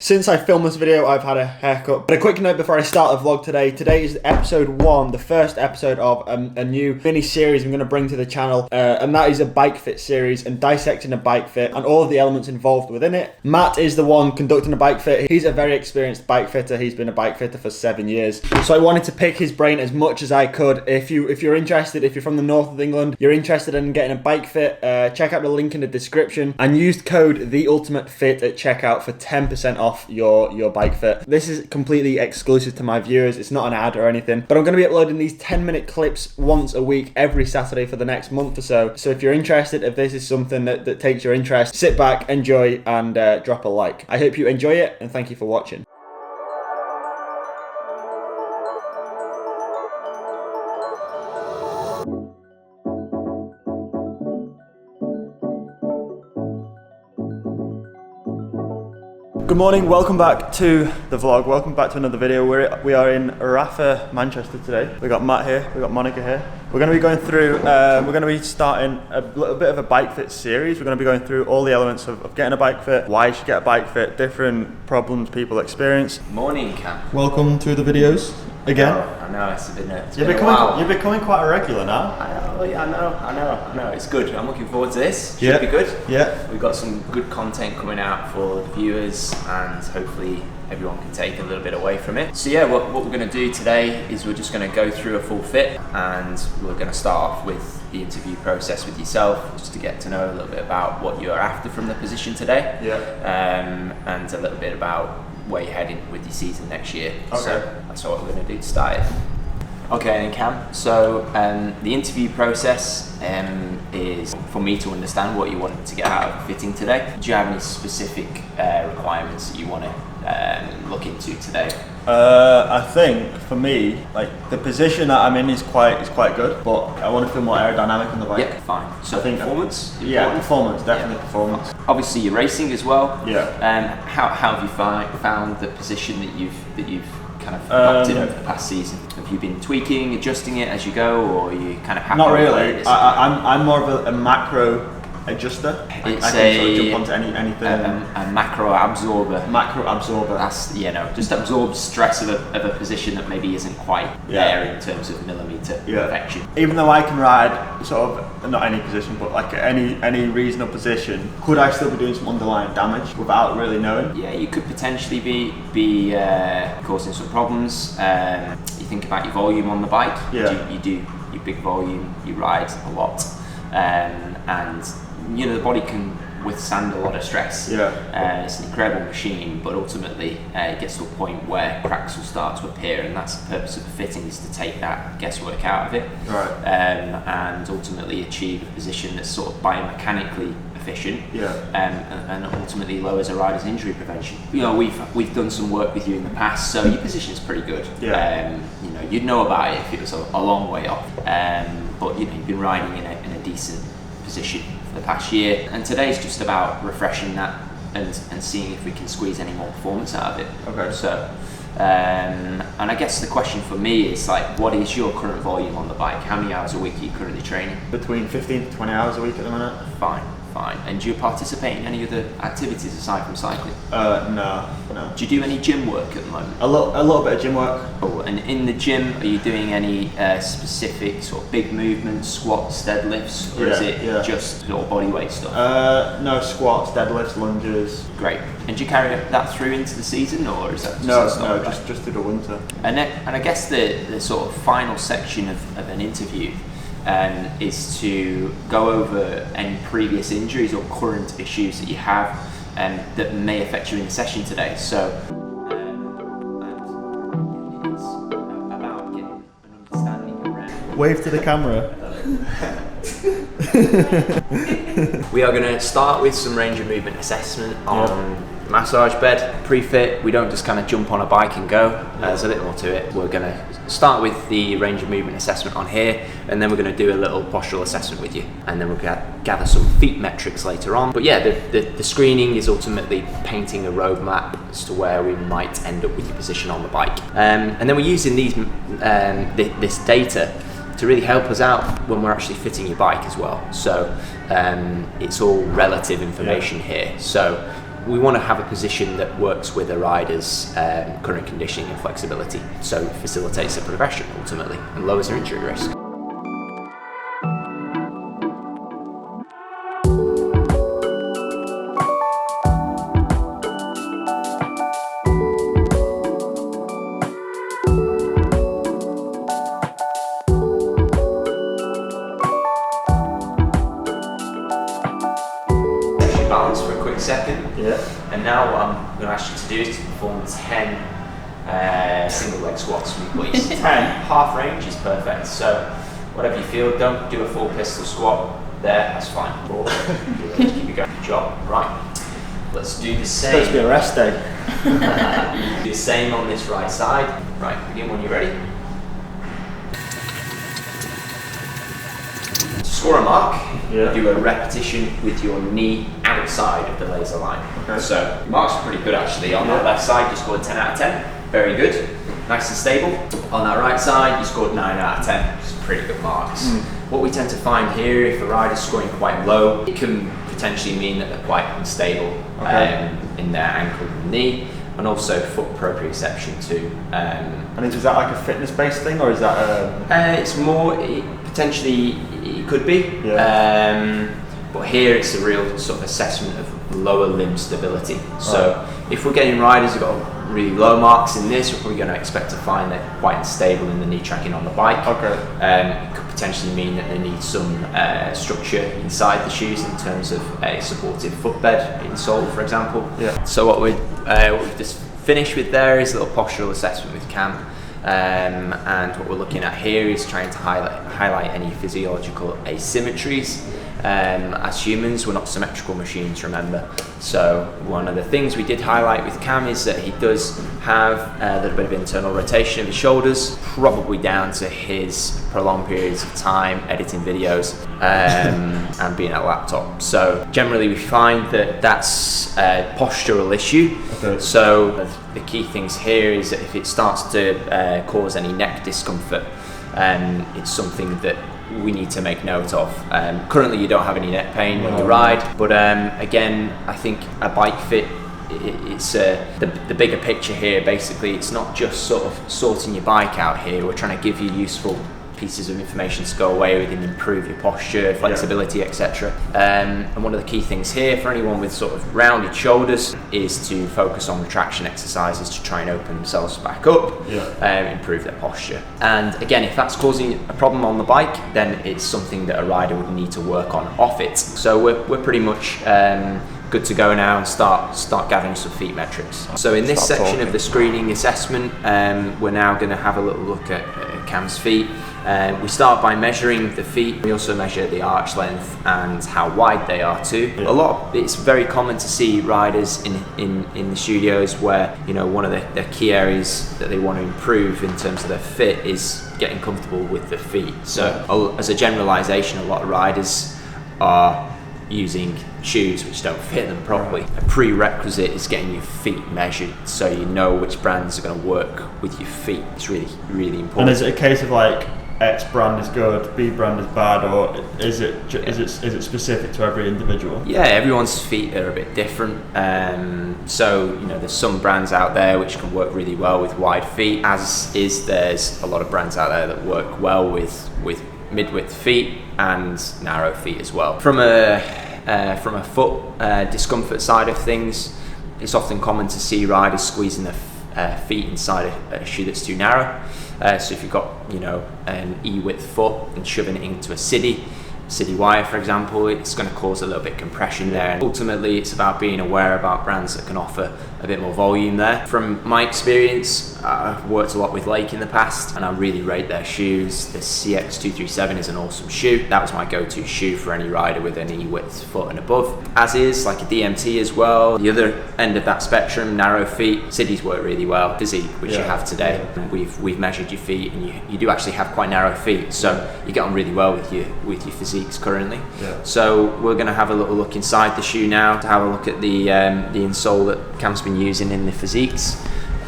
Since I filmed this video, I've had a haircut. But a quick note before I start the vlog today. Today is episode 1, the first episode of a new mini-series I'm going to bring to the channel. And that is a bike fit series and dissecting a bike fit and all of the elements involved within it. Matt is the one conducting a bike fit. He's a very experienced bike fitter. He's been a bike fitter for 7 years. So I wanted to pick his brain as much as I could. If you're interested, if you're from the north of England, you're interested in getting a bike fit, check out the link in the description and use code THEULTIMATEFIT at checkout for 10% off your bike fit. This is completely exclusive to my viewers. It's not an ad or anything, but I'm going to be uploading these 10-minute clips once a week every Saturday for the next month or so. So if you're interested, if this is something that takes your interest, sit back, enjoy, and drop a like. I hope you enjoy it, and thank you for watching. Good morning, welcome back to the vlog, welcome back to another video. We are in Rafa, Manchester today. We got Matt here, we got Monica here. We're going to be going through, we're going to be starting a little bit of a bike fit series. We're going to be going through all the elements of getting a bike fit, why you should get a bike fit, different problems people experience. Morning, Cam. Welcome to the videos again. I know, it's been a You're becoming quite a regular now. I know, it's good. I'm looking forward to this. Yeah. Should be good. Yeah. We've got some good content coming out for the viewers and hopefully everyone can take a little bit away from it. So yeah, what we're going to do today is we're just going to go through a full fit and we're going to start off with the interview process with yourself, just to get to know a little bit about what you're after from the position today. Yeah. And a little bit about where you're heading with your season next year. Okay. So that's what we're going to do to start it. Okay then, Cam, so the interview process is for me to understand what you want to get out of fitting today. Do you have any specific requirements that you want to look into today? I think for me, like the position that I'm in is quite good, but I want to feel more aerodynamic on the bike. Yeah, fine. So I think performance? Yeah, performance, definitely performance. Obviously you're racing as well. Yeah. How have you found the position that you've kind of adopted over the past season? Have you been tweaking, adjusting it as you go, or are you kind of happy? Not really. I'm more of a macro adjuster. It's I can sort of jump onto anything. A macro absorber. Macro absorber. That's, just absorbs stress of a position that maybe isn't quite there in terms of millimeter perfection. Even though I can ride sort of not any position, but like any reasonable position, could I still be doing some underlying damage without really knowing? Yeah, you could potentially be causing some problems. You think about your volume on the bike. Yeah. You do your big volume. You ride a lot, and the body can withstand a lot of stress. Yeah. It's an incredible machine, but ultimately it gets to a point where cracks will start to appear, and that's the purpose of the fitting, is to take that guesswork out of it. Right. And ultimately achieve a position that's sort of biomechanically efficient. Yeah. And ultimately lowers a rider's injury prevention. We've done some work with you in the past, so your position's pretty good. Yeah. You'd know about it if it was a long way off. But you've been riding in a decent position for the past year, and today's just about refreshing that and seeing if we can squeeze any more performance out of it. Okay. So and I guess the question for me is, like, what is your current volume on the bike? How many hours a week are you currently training? Between 15 to 20 hours a week at the minute. Fine. And do you participate in any other activities aside from cycling? No. Do you do any gym work at the moment? A little bit of gym work. Oh, and in the gym, are you doing any specific sort of big movements, squats, deadlifts, or is it just sort of body weight stuff? No, squats, deadlifts, lunges. Great. And do you carry that through into the season, or is that just just through the winter? And I guess the sort of final section of an interview is to go over any previous injuries or current issues that you have that may affect you in the session today. So it's about getting an understanding around. Wave to the camera. We are going to start with some range of movement assessment on massage bed. Pre-fit, we don't just kind of jump on a bike and go. There's a little more to it. We're going to start with the range of movement assessment on here, and then we're going to do a little postural assessment with you, and then we'll gather some feet metrics later on. But yeah, the screening is ultimately painting a roadmap as to where we might end up with your position on the bike, and then we're using this data to really help us out when we're actually fitting your bike as well. So it's all relative information here. So we want to have a position that works with a rider's current conditioning and flexibility, so it facilitates the progression ultimately and lowers their injury risk. Balance for a quick second. Yeah. And now what I'm going to ask you to do is to perform 10 single leg squats from your please. 10. Half range is perfect. So whatever you feel, don't do a full pistol squat there, that's fine. Just keep it going. Good job. Right. Let's do the same. It's supposed to be a rest day. Do the same on this right side. Right, begin when you're ready. Score a mark. Yeah. Do a repetition with your knee outside of the laser line. Okay. So marks are pretty good actually. On that left side, you scored 10 out of 10. Very good. Nice and stable. On that right side, you scored 9 out of 10. Which is pretty good marks. What we tend to find here, if a rider's scoring quite low, it can potentially mean that they're quite unstable in their ankle and knee, and also foot proprioception too. And is that like a fitness-based thing, or is that? It's more potentially it could be. Yeah. But here it's a real sort of assessment of lower limb stability. So if we're getting riders who've got really low marks in this, we're probably going to expect to find they're quite unstable in the knee tracking on the bike. It could potentially mean that they need some structure inside the shoes in terms of a supportive footbed insole, for example. Yeah. So what we've just finished with there is a little postural assessment with Cam. And what we're looking at here is trying to highlight any physiological asymmetries. As humans, we're not symmetrical machines, remember. So one of the things we did highlight with Cam is that he does have a little bit of internal rotation of his shoulders, probably down to his prolonged periods of time editing videos and being at a laptop. So generally we find that that's a postural issue. So the key things here is that if it starts to cause any neck discomfort, it's something that we need to make note of. Currently you don't have any neck pain when you ride, but again, I think a bike fit, it's the bigger picture here. Basically, it's not just sort of sorting your bike out here. We're trying to give you useful pieces of information to go away with and improve your posture, flexibility, etc. And one of the key things here for anyone with sort of rounded shoulders is to focus on retraction exercises to try and open themselves back up, improve their posture. And again, if that's causing a problem on the bike, then it's something that a rider would need to work on off it. So we're pretty much good to go now and start gathering some feet metrics. So in this section of the screening assessment, we're now going to have a little look at Cam's feet. We start by measuring the feet. We also measure the arch length and how wide they are too. It's very common to see riders in the studios where, you know, one of the key areas that they want to improve in terms of their fit is getting comfortable with the feet. So as a generalization, a lot of riders are using shoes which don't fit them properly. A prerequisite is getting your feet measured so you know which brands are going to work with your feet. It's really, really important. And is it a case of like X brand is good, B brand is bad, or is it specific to every individual? Yeah, everyone's feet are a bit different. So you know, there's some brands out there which can work really well with wide feet, there's a lot of brands out there that work well with mid-width feet and narrow feet as well. From a foot discomfort side of things, it's often common to see riders squeezing their feet inside a shoe that's too narrow. So if you've got, you know, an E-width foot and shoving it into a city wire, for example, it's going to cause a little bit of compression there. And ultimately, it's about being aware about brands that can offer a bit more volume there. From my experience, I've worked a lot with Lake in the past, and I really rate their shoes. The CX237 is an awesome shoe. That was my go-to shoe for any rider with an E-width foot and above. As is, like a DMT as well. The other end of that spectrum, narrow feet, cities work really well. Physique, which you have today. We've measured your feet, and you do actually have quite narrow feet, so you get on really well with your physiques currently. So we're going to have a little look inside the shoe now to have a look at the insole that Cam's been using in the physiques.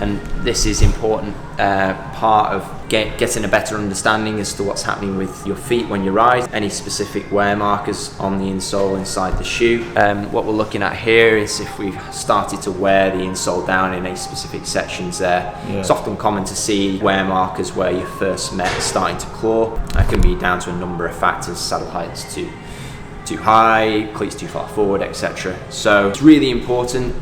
And this is important part of getting a better understanding as to what's happening with your feet when you ride. Any specific wear markers on the insole inside the shoe. What we're looking at here is if we've started to wear the insole down in any specific sections there. Yeah. It's often common to see wear markers where you first met starting to claw. That can be down to a number of factors: saddle height's too high, cleats too far forward, etc. So it's really important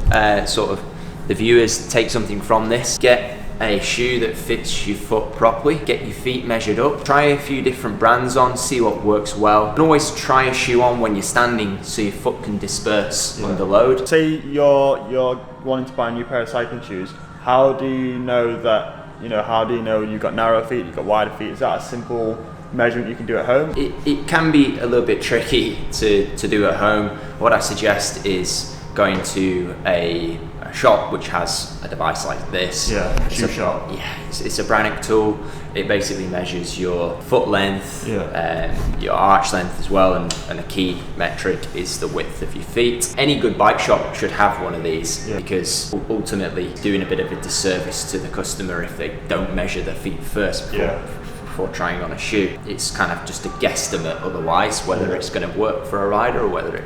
sort of the viewers take something from this. Get a shoe that fits your foot properly, get your feet measured up, try a few different brands on, see what works well, and always try a shoe on when you're standing so your foot can disperse under load. Say you're wanting to buy a new pair of cycling shoes, how do you know that, how do you know you've got narrow feet, you've got wider feet? Is that a simple measurement you can do at home? It can be a little bit tricky to do at home. What I suggest is going to a shop which has a device like this. Yeah, shoe shop. Yeah, it's a Brannock tool. It basically measures your foot length, your arch length as well, and a key metric is the width of your feet. Any good bike shop should have one of these, because ultimately doing a bit of a disservice to the customer if they don't measure their feet first before trying on a shoe. It's kind of just a guesstimate otherwise whether it's going to work for a rider or whether it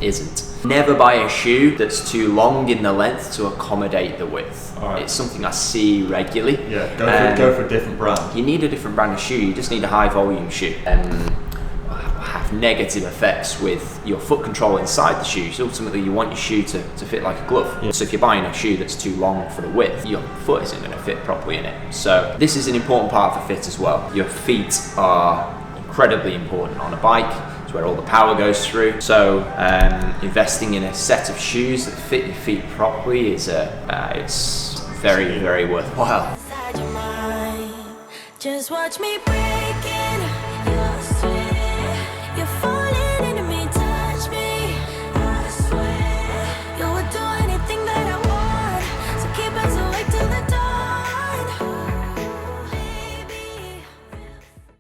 isn't. Never buy a shoe that's too long in the length to accommodate the width. Right. It's something I see regularly. Yeah, go for a different brand. You need a different brand of shoe. You just need a high volume shoe. Have negative effects with your foot control inside the shoe. So ultimately you want your shoe to fit like a glove. Yeah. So if you're buying a shoe that's too long for the width, your foot isn't going to fit properly in it. So this is an important part of the fit as well. Your feet are incredibly important on a bike. Where all the power goes through. So investing in a set of shoes that fit your feet properly is it's very, very worthwhile. Just watch me breathe.